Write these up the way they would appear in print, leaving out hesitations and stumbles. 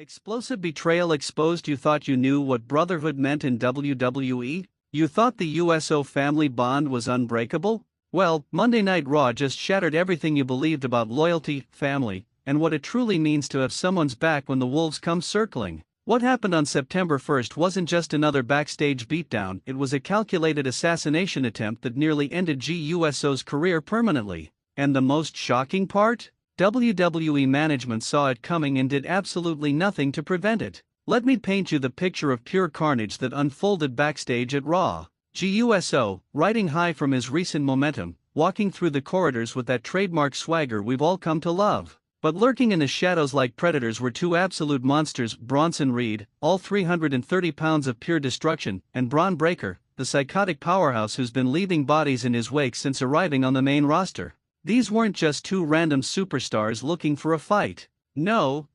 Explosive betrayal exposed. You thought you knew what brotherhood meant in WWE? You thought the USO family bond was unbreakable? Well, Monday Night Raw just shattered everything you believed about loyalty, family, and what it truly means to have someone's back when the wolves come circling. What happened on September 1st wasn't just another backstage beatdown, it was a calculated assassination attempt that nearly ended Uso's career permanently. And the most shocking part? WWE management saw it coming and did absolutely nothing to prevent it. Let me paint you the picture of pure carnage that unfolded backstage at Raw. Uso, riding high from his recent momentum, walking through the corridors with that trademark swagger we've all come to love. But lurking in the shadows like predators were two absolute monsters: Bronson Reed, all 330 pounds of pure destruction, and Bron Breakker, the psychotic powerhouse who's been leaving bodies in his wake since arriving on the main roster. These weren't just two random superstars looking for a fight. No.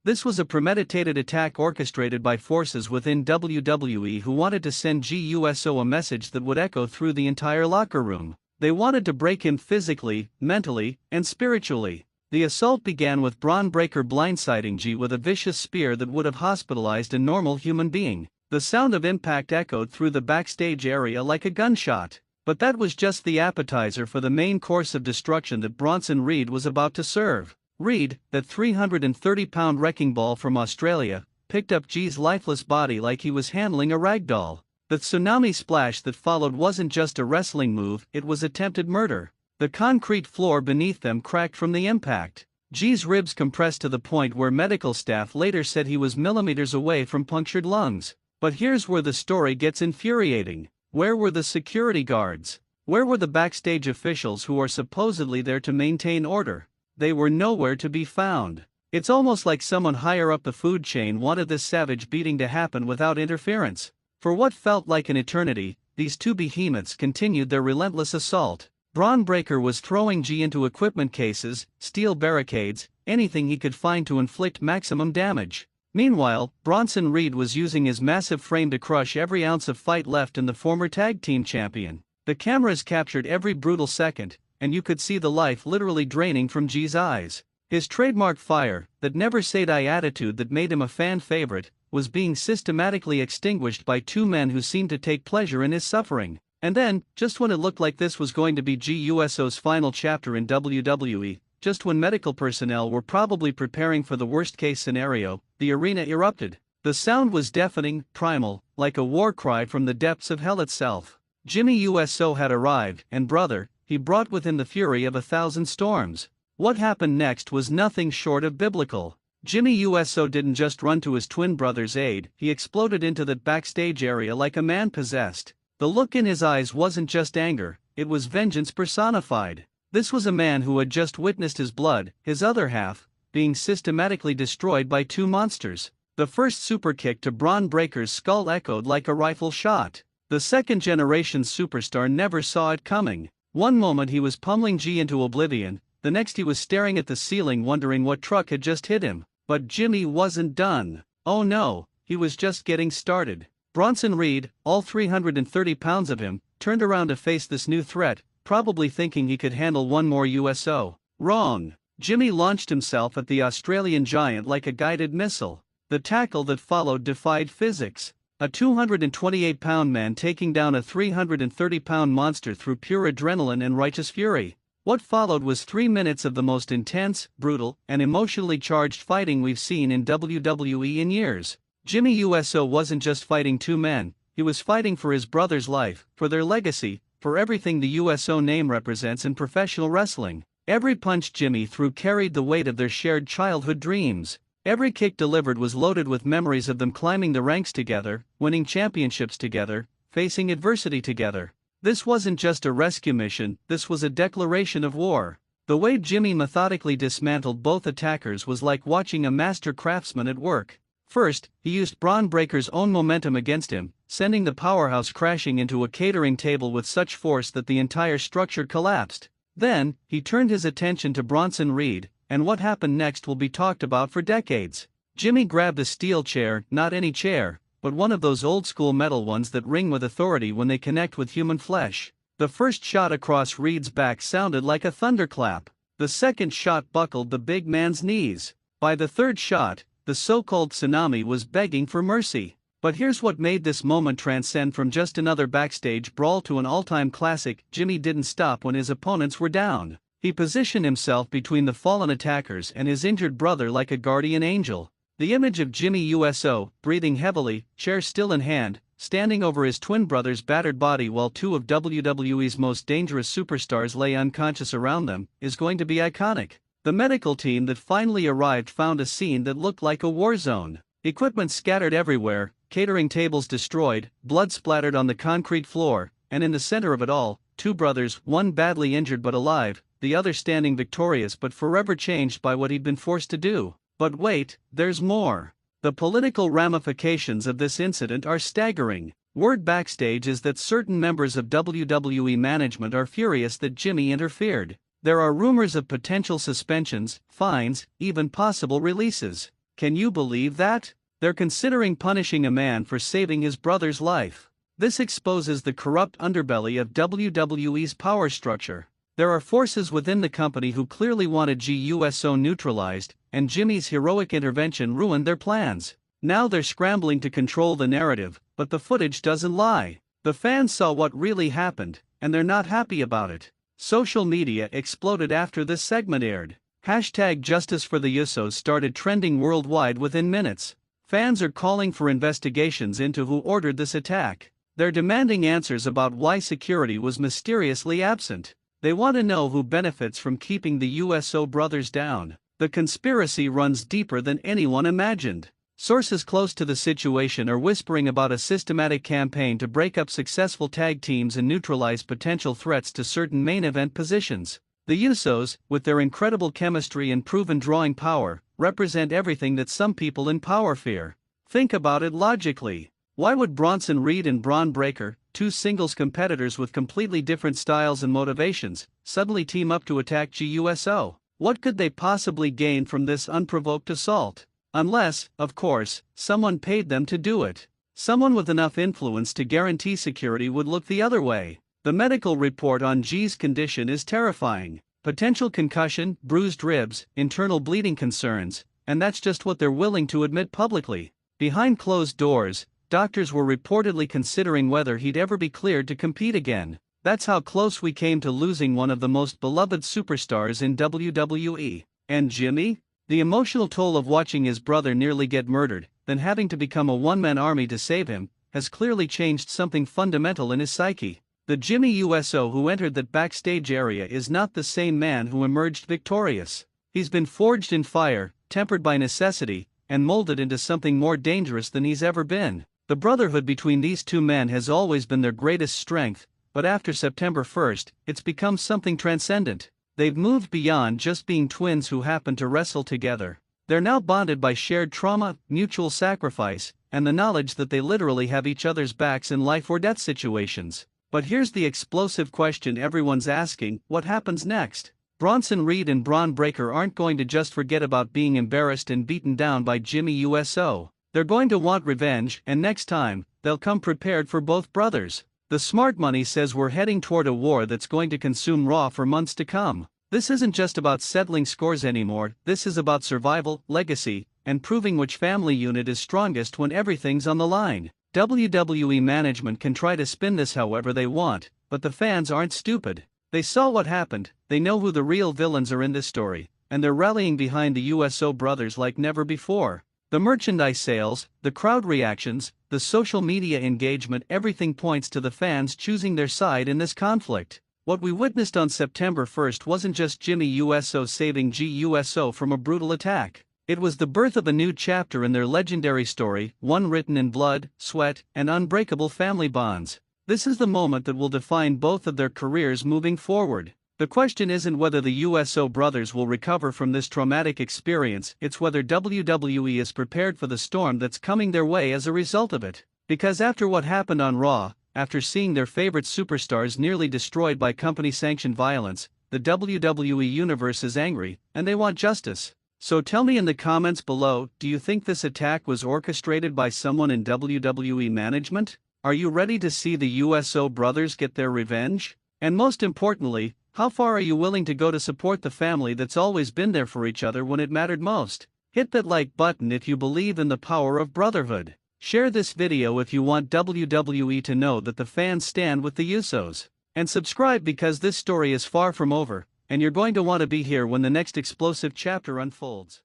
This was a premeditated attack orchestrated by forces within WWE who wanted to send Uso a message that would echo through the entire locker room. They wanted to break him physically, mentally, and spiritually. The assault began with Bron Breakker blindsiding Jey with a vicious spear that would have hospitalized a normal human being. The sound of impact echoed through the backstage area like a gunshot. But that was just the appetizer for the main course of destruction that Bronson Reed was about to serve. Reed, that 330-pound wrecking ball from Australia, picked up Jey's lifeless body like he was handling a rag doll. The tsunami splash that followed wasn't just a wrestling move, it was attempted murder. The concrete floor beneath them cracked from the impact. Jey's ribs compressed to the point where medical staff later said he was millimeters away from punctured lungs. But here's where the story gets infuriating. Where were the security guards? Where were the backstage officials who are supposedly there to maintain order? They were nowhere to be found. It's almost like someone higher up the food chain wanted this savage beating to happen without interference. For what felt like an eternity, these two behemoths continued their relentless assault. Bron Breakker was throwing Jey into equipment cases, steel barricades, anything he could find to inflict maximum damage. Meanwhile, Bronson Reed was using his massive frame to crush every ounce of fight left in the former tag team champion. The cameras captured every brutal second, and you could see the life literally draining from Jey's eyes. His trademark fire, that never-say-die attitude that made him a fan favorite, was being systematically extinguished by two men who seemed to take pleasure in his suffering. And then, just when it looked like this was going to be Uso's final chapter in WWE, just when medical personnel were probably preparing for the worst-case scenario, the arena erupted. The sound was deafening, primal, like a war cry from the depths of hell itself. Jimmy Uso had arrived, and brother, he brought with him the fury of 1,000 storms. What happened next was nothing short of biblical. Jimmy Uso didn't just run to his twin brother's aid, he exploded into that backstage area like a man possessed. The look in his eyes wasn't just anger, it was vengeance personified. This was a man who had just witnessed his blood, his other half, being systematically destroyed by two monsters. The first superkick to Bron Breakker's skull echoed like a rifle shot. The second-generation superstar never saw it coming. One moment he was pummeling Jey into oblivion, the next he was staring at the ceiling wondering what truck had just hit him. But Jimmy wasn't done. Oh no, he was just getting started. Bronson Reed, all 330 pounds of him, turned around to face this new threat, probably thinking he could handle one more Uso. Wrong. Jimmy launched himself at the Australian giant like a guided missile. The tackle that followed defied physics. A 228-pound man taking down a 330-pound monster through pure adrenaline and righteous fury. What followed was 3 minutes of the most intense, brutal, and emotionally charged fighting we've seen in WWE in years. Jimmy Uso wasn't just fighting two men, he was fighting for his brother's life, for their legacy, for everything the Uso name represents in professional wrestling. Every punch Jimmy threw carried the weight of their shared childhood dreams. Every kick delivered was loaded with memories of them climbing the ranks together, winning championships together, facing adversity together. This wasn't just a rescue mission, this was a declaration of war. The way Jimmy methodically dismantled both attackers was like watching a master craftsman at work. First, he used Bron Breakker's own momentum against him, sending the powerhouse crashing into a catering table with such force that the entire structure collapsed. Then, he turned his attention to Bronson Reed, and what happened next will be talked about for decades. Jimmy grabbed a steel chair, not any chair, but one of those old-school metal ones that ring with authority when they connect with human flesh. The first shot across Reed's back sounded like a thunderclap. The second shot buckled the big man's knees. By the third shot, the so-called tsunami was begging for mercy. But here's what made this moment transcend from just another backstage brawl to an all-time classic. Jimmy didn't stop when his opponents were down. He positioned himself between the fallen attackers and his injured brother like a guardian angel. The image of Jimmy Uso, breathing heavily, chair still in hand, standing over his twin brother's battered body while two of WWE's most dangerous superstars lay unconscious around them, is going to be iconic. The medical team that finally arrived found a scene that looked like a war zone. Equipment scattered everywhere, catering tables destroyed, blood splattered on the concrete floor, and in the center of it all, two brothers, one badly injured but alive, the other standing victorious but forever changed by what he'd been forced to do. But wait, there's more. The political ramifications of this incident are staggering. Word backstage is that certain members of WWE management are furious that Jimmy interfered. There are rumors of potential suspensions, fines, even possible releases. Can you believe that? They're considering punishing a man for saving his brother's life. This exposes the corrupt underbelly of WWE's power structure. There are forces within the company who clearly wanted Jey Uso neutralized, and Jimmy's heroic intervention ruined their plans. Now they're scrambling to control the narrative, but the footage doesn't lie. The fans saw what really happened, and they're not happy about it. Social media exploded after this segment aired. #Justice for the Usos started trending worldwide within minutes. Fans are calling for investigations into who ordered this attack. They're demanding answers about why security was mysteriously absent. They want to know who benefits from keeping the Uso brothers down. The conspiracy runs deeper than anyone imagined. Sources close to the situation are whispering about a systematic campaign to break up successful tag teams and neutralize potential threats to certain main event positions. The Usos, with their incredible chemistry and proven drawing power, represent everything that some people in power fear. Think about it logically. Why would Bronson Reed and Bron Breakker, two singles competitors with completely different styles and motivations, suddenly team up to attack Jey Uso? What could they possibly gain from this unprovoked assault? Unless, of course, someone paid them to do it. Someone with enough influence to guarantee security would look the other way. The medical report on Jey's condition is terrifying. Potential concussion, bruised ribs, internal bleeding concerns, and that's just what they're willing to admit publicly. Behind closed doors, doctors were reportedly considering whether he'd ever be cleared to compete again. That's how close we came to losing one of the most beloved superstars in WWE. And Jimmy? The emotional toll of watching his brother nearly get murdered, then having to become a one-man army to save him, has clearly changed something fundamental in his psyche. The Jimmy Uso who entered that backstage area is not the same man who emerged victorious. He's been forged in fire, tempered by necessity, and molded into something more dangerous than he's ever been. The brotherhood between these two men has always been their greatest strength, but after September 1st, it's become something transcendent. They've moved beyond just being twins who happen to wrestle together. They're now bonded by shared trauma, mutual sacrifice, and the knowledge that they literally have each other's backs in life or death situations. But here's the explosive question everyone's asking: what happens next? Bronson Reed and Bron Breakker aren't going to just forget about being embarrassed and beaten down by Jimmy Uso. They're going to want revenge, and next time, they'll come prepared for both brothers. The smart money says we're heading toward a war that's going to consume Raw for months to come. This isn't just about settling scores anymore, this is about survival, legacy, and proving which family unit is strongest when everything's on the line. WWE management can try to spin this however they want, but the fans aren't stupid. They saw what happened, they know who the real villains are in this story, and they're rallying behind the Uso brothers like never before. The merchandise sales, the crowd reactions, the social media engagement, everything points to the fans choosing their side in this conflict. What we witnessed on September 1st wasn't just Jimmy Uso saving Jey Uso from a brutal attack. It was the birth of a new chapter in their legendary story, one written in blood, sweat, and unbreakable family bonds. This is the moment that will define both of their careers moving forward. The question isn't whether the Uso brothers will recover from this traumatic experience, it's whether WWE is prepared for the storm that's coming their way as a result of it. Because after what happened on Raw, after seeing their favorite superstars nearly destroyed by company-sanctioned violence, the WWE Universe is angry, and they want justice. So tell me in the comments below, do you think this attack was orchestrated by someone in WWE management? Are you ready to see the Uso brothers get their revenge? And most importantly, how far are you willing to go to support the family that's always been there for each other when it mattered most? Hit that like button if you believe in the power of brotherhood. Share this video if you want WWE to know that the fans stand with the Usos. And subscribe because this story is far from over, and you're going to want to be here when the next explosive chapter unfolds.